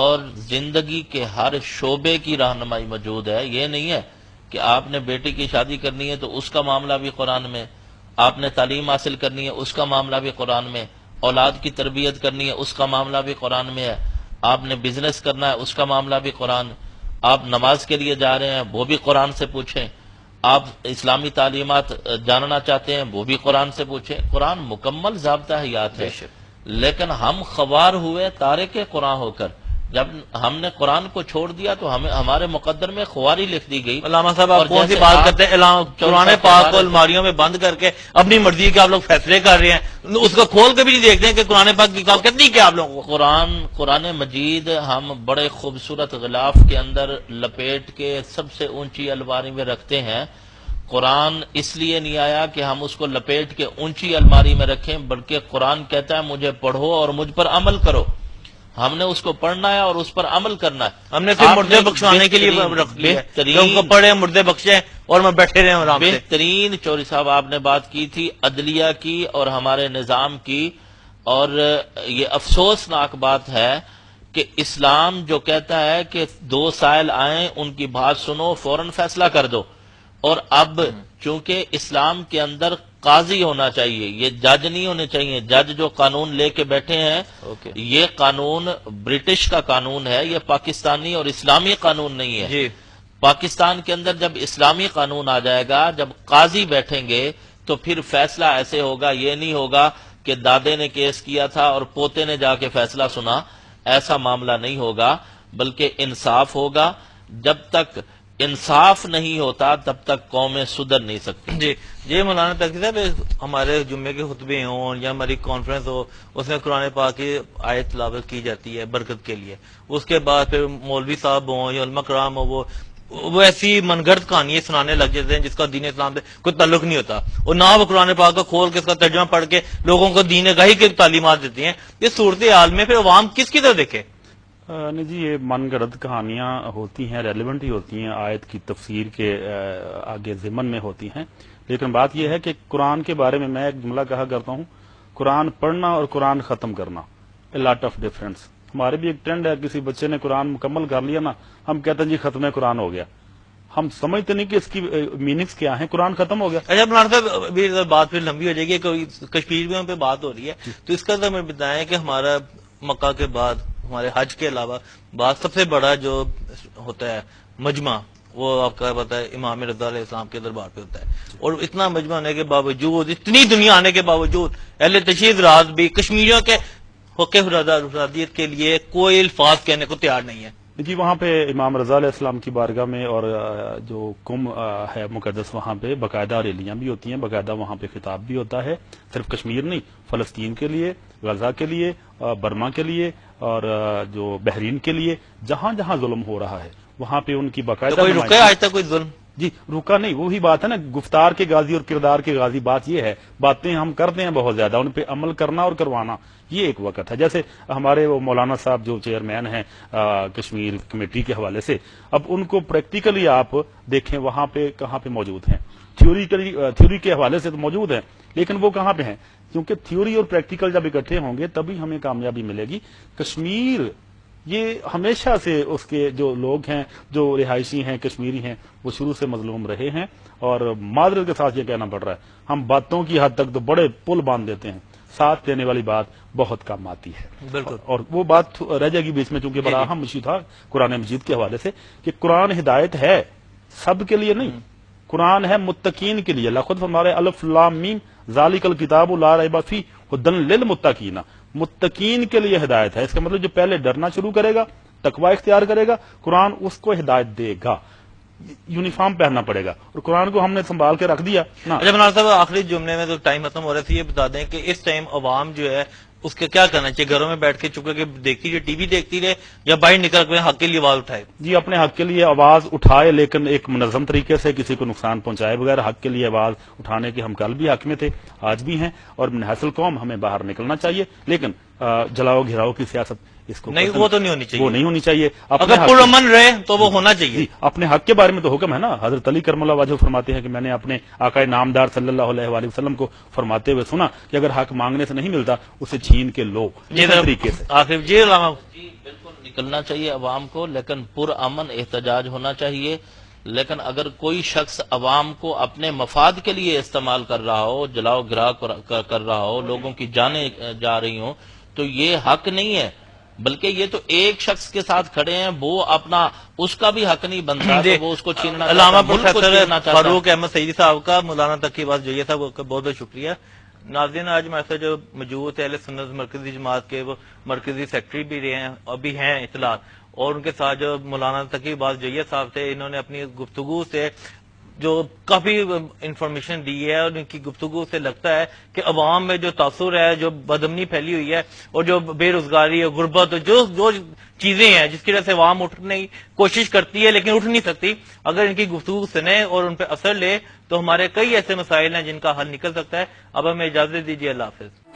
اور زندگی کے ہر شعبے کی رہنمائی موجود ہے. یہ نہیں ہے کہ آپ نے بیٹی کی شادی کرنی ہے تو اس کا معاملہ بھی قرآن میں، آپ نے تعلیم حاصل کرنی ہے اس کا معاملہ بھی قرآن میں، اولاد کی تربیت کرنی ہے اس کا معاملہ بھی قرآن میں ہے، آپ نے بزنس کرنا ہے اس کا معاملہ بھی قرآن، آپ نماز کے لیے جا رہے ہیں وہ بھی قرآن سے پوچھیں، آپ اسلامی تعلیمات جاننا چاہتے ہیں وہ بھی قرآن سے پوچھیں. قرآن مکمل ضابطہ حیات ہے. لیکن ہم خوار ہوئے تارک قرآن ہو کر. جب ہم نے قرآن کو چھوڑ دیا تو ہمارے مقدر میں خواری لکھ دی گئی. علامہ صاحب آپ کون سی بات کرتے ہیں؟ قرآن پاک کو الماریوں میں بند کر کے اپنی مرضی کے آپ لوگ فیصلے کر رہے ہیں، اس کو کھول کے بھی نہیں دیکھتے ہیں کہ قرآن پاک کی کتنی کیا آپ لوگوں کو. قرآن مجید ہم بڑے خوبصورت غلاف کے اندر لپیٹ کے سب سے اونچی الماری میں رکھتے ہیں. قرآن اس لیے نہیں آیا کہ ہم اس کو لپیٹ کے اونچی الماری میں رکھیں، بلکہ قرآن کہتا ہے مجھے پڑھو اور مجھ پر عمل کرو. ہم نے اس کو پڑھنا ہے اور اس پر عمل کرنا ہے. ہم نے صرف مردے بخشوانے کے لیے رکھ لیا ہے کہ ان کو پڑھے مردے بخشے اور میں بیٹھے رہے آرام سے. بہترین چوری صاحب آپ نے بات کی تھی عدلیہ کی اور ہمارے نظام کی، اور یہ افسوسناک بات ہے کہ اسلام جو کہتا ہے کہ دو سائل آئیں ان کی بات سنو فوراً فیصلہ کر دو، اور اب چونکہ اسلام کے اندر قاضی ہونا چاہیے، یہ جج نہیں ہونے چاہیے. جج جو قانون لے کے بیٹھے ہیں یہ قانون برٹش کا قانون ہے، یہ پاکستانی اور اسلامی قانون نہیں ہے. جی پاکستان کے اندر جب اسلامی قانون آ جائے گا، جب قاضی بیٹھیں گے تو پھر فیصلہ ایسے ہوگا، یہ نہیں ہوگا کہ دادے نے کیس کیا تھا اور پوتے نے جا کے فیصلہ سنا. ایسا معاملہ نہیں ہوگا، بلکہ انصاف ہوگا. جب تک انصاف نہیں ہوتا تب تک قومیں سدھر نہیں سکتی. جی مولانا تقی صاحب، ہمارے جمعے کے خطبے ہوں یا ہماری کانفرنس ہو اس میں قرآن پاک کی آیت تلاوت کی جاتی ہے برکت کے لیے، اس کے بعد پھر مولوی صاحب ہوں یا علماء کرام ہو وہ ایسی من گھڑت کہانیاں سنانے لگ جاتے ہیں جس کا دین اسلام سے کوئی تعلق نہیں ہوتا، اور نہ وہ قرآن پاک کو کھول کے اس کا ترجمہ پڑھ کے لوگوں کو دین گاہی کی تعلیمات دیتی ہیں. اس صورتحال میں پھر عوام کس کی طرف دیکھے؟ نہیں جی، یہ من گھڑت کہانیاں ہوتی ہیں، ریلیونٹ ہی ہوتی ہیں، آیت کی تفسیر کے آگے ضمن میں ہوتی ہیں. لیکن بات یہ ہے کہ قرآن کے بارے میں ایک جملہ کہا کرتا ہوں، قرآن پڑھنا اور قرآن ختم کرنا اے لاٹ آف ڈفرنس. ہمارے بھی ایک ٹرینڈ ہے، کسی بچے نے قرآن مکمل کر لیا نا، ہم کہتے ہیں جی ختم قرآن ہو گیا. ہم سمجھتے نہیں کہ اس کی میننگز کیا ہیں. قرآن ختم ہو گیا. اچھا مولانا صاحب، ابھی بات پھر لمبی ہو جائے گی، کشمیر میں پہ بات ہو رہی ہے تو اس کا تو ہمیں بتائیں کہ ہمارا مکہ کے بعد ہمارے حج کے علاوہ بعد سب سے بڑا جو ہوتا ہے مجمع، وہ آپ کا پتا ہے امام رضا علیہ السلام کے دربار پہ ہوتا ہے. اور اتنا مجمع ہونے کے باوجود، اتنی دنیا آنے کے باوجود اہل تشیع رات بھی کشمیریوں کے حق افرادیت کے لیے کوئی الفاظ کہنے کو تیار نہیں ہے. جی وہاں پہ امام رضا علیہ السلام کی بارگاہ میں اور جو کم ہے مقدس، وہاں پہ باقاعدہ ریلیاں بھی ہوتی ہیں، باقاعدہ وہاں پہ خطاب بھی ہوتا ہے، صرف کشمیر نہیں، فلسطین کے لیے، غزہ کے لیے، برما کے لیے اور جو بحرین کے لیے، جہاں جہاں ظلم ہو رہا ہے وہاں پہ ان کی باقاعدہ کوئی رکے آج تک کوئی ظلم؟ جی رکا نہیں. وہی بات ہے نا، گفتار کے غازی اور کردار کے غازی. بات یہ ہے، باتیں ہم کرتے ہیں بہت زیادہ، ان پہ عمل کرنا اور کروانا یہ ایک وقت ہے. جیسے ہمارے وہ مولانا صاحب جو چیئرمین ہیں کشمیر کمیٹی کے حوالے سے، اب ان کو پریکٹیکلی آپ دیکھیں وہاں پہ کہاں پہ موجود ہیں. تھیوری کے حوالے سے تو موجود ہیں لیکن وہ کہاں پہ ہیں؟ کیونکہ تھیوری اور پریکٹیکل جب اکٹھے ہوں گے تبھی ہمیں کامیابی ملے گی. کشمیر یہ ہمیشہ سے اس کے جو لوگ ہیں، جو رہائشی ہیں، کشمیری ہیں، وہ شروع سے مظلوم رہے ہیں. اور معذرت کے ساتھ یہ کہنا پڑ رہا ہے، ہم باتوں کی حد تک تو بڑے پل باندھ دیتے ہیں، ساتھ دینے والی بات بہت کم آتی ہے. بالکل. اور وہ بات رہ جائے گی بیچ میں، چونکہ بڑا اہم ایشو تھا قرآن مجید کے حوالے سے کہ قرآن ہدایت ہے سب کے لیے نہیں، قرآن ہے متقین کے لیے. اللہ خود ہمارے الف لام میم ذالک الکتاب لا ریب فیہ ھدی للمتقین، متقین کے لیے ہدایت ہے. اس کا مطلب جو پہلے ڈرنا شروع کرے گا، تقوی اختیار کرے گا، قرآن اس کو ہدایت دے گا. یونیفارم پہننا پڑے گا، اور قرآن کو ہم نے سنبھال کے رکھ دیا نا. اچھا مولانا صاحب، آخری جملے میں تو ٹائم ختم ہو رہا تھا، یہ بتا دیں کہ اس ٹائم عوام جو ہے اس کے کیا کرنا چاہیے؟ گھروں میں بیٹھ کے چکے کہ دیکھتی رہے، ٹی وی دیکھتی رہے، یا باہر نکل کے حق کے لیے آواز اٹھائے؟ جی اپنے حق کے لیے آواز اٹھائے، لیکن ایک منظم طریقے سے، کسی کو نقصان پہنچائے بغیر. حق کے لیے آواز اٹھانے کے ہم کل بھی حق میں تھے، آج بھی ہیں، اور من حیث القوم ہمیں باہر نکلنا چاہیے. لیکن جلاؤ گھراؤ کی سیاست اس کو نہیں، وہ تو نہیں ہونی چاہیے، وہ نہیں ہونی چاہیے. اگر پرامن رہے تو وہ ہونا چاہیے. جی اپنے حق کے بارے میں تو حکم ہے نا. حضرت علی کرم اللہ وجہ فرماتے ہیں کہ میں نے اپنے آقا نامدار صلی اللہ علیہ وآلہ وسلم کو فرماتے ہوئے سنا کہ اگر حق مانگنے سے نہیں ملتا اسے چھین کے لو. جی طریقے سے آخر جی علامہ جی بالکل نکلنا چاہیے عوام کو، لیکن پرامن احتجاج ہونا چاہیے. لیکن اگر کوئی شخص عوام کو اپنے مفاد کے لیے استعمال کر رہا ہو، جلاؤ گرا کر رہا ہو، لوگوں کی جانیں جا رہی ہوں، تو یہ حق نہیں ہے. بلکہ یہ تو ایک شخص کے ساتھ کھڑے ہیں، وہ اپنا اس کا بھی حق نہیں بنتا تو وہ اس کو چھیننا چاہتا ہے، علامہ ملک کو پروفیسر چھیننا چاہتا ہے. فاروق احمد سعیدی صاحب کا مولانا تقی بات جو یہ تھا وہ بہت بہت شکریہ. ناظرین، آج ہمارے ساتھ جو موجود ہے اہل سنت مرکزی جماعت کے، وہ مرکزی سیکرٹری بھی رہے ہیں، ابھی ہیں اطلاع، اور ان کے ساتھ جو مولانا تقی بات جویہ صاحب تھے، انہوں نے اپنی گفتگو سے جو کافی انفارمیشن دی ہے، اور ان کی گفتگو سے لگتا ہے کہ عوام میں جو تاثر ہے، جو بدامنی پھیلی ہوئی ہے، اور جو بے روزگاری اور غربت، جو چیزیں ہیں جس کی وجہ سے عوام اٹھنے کی کوشش کرتی ہے لیکن اٹھ نہیں سکتی، اگر ان کی گفتگو سنے اور ان پہ اثر لے تو ہمارے کئی ایسے مسائل ہیں جن کا حل نکل سکتا ہے. اب ہمیں اجازت دیجیے، اللہ حافظ.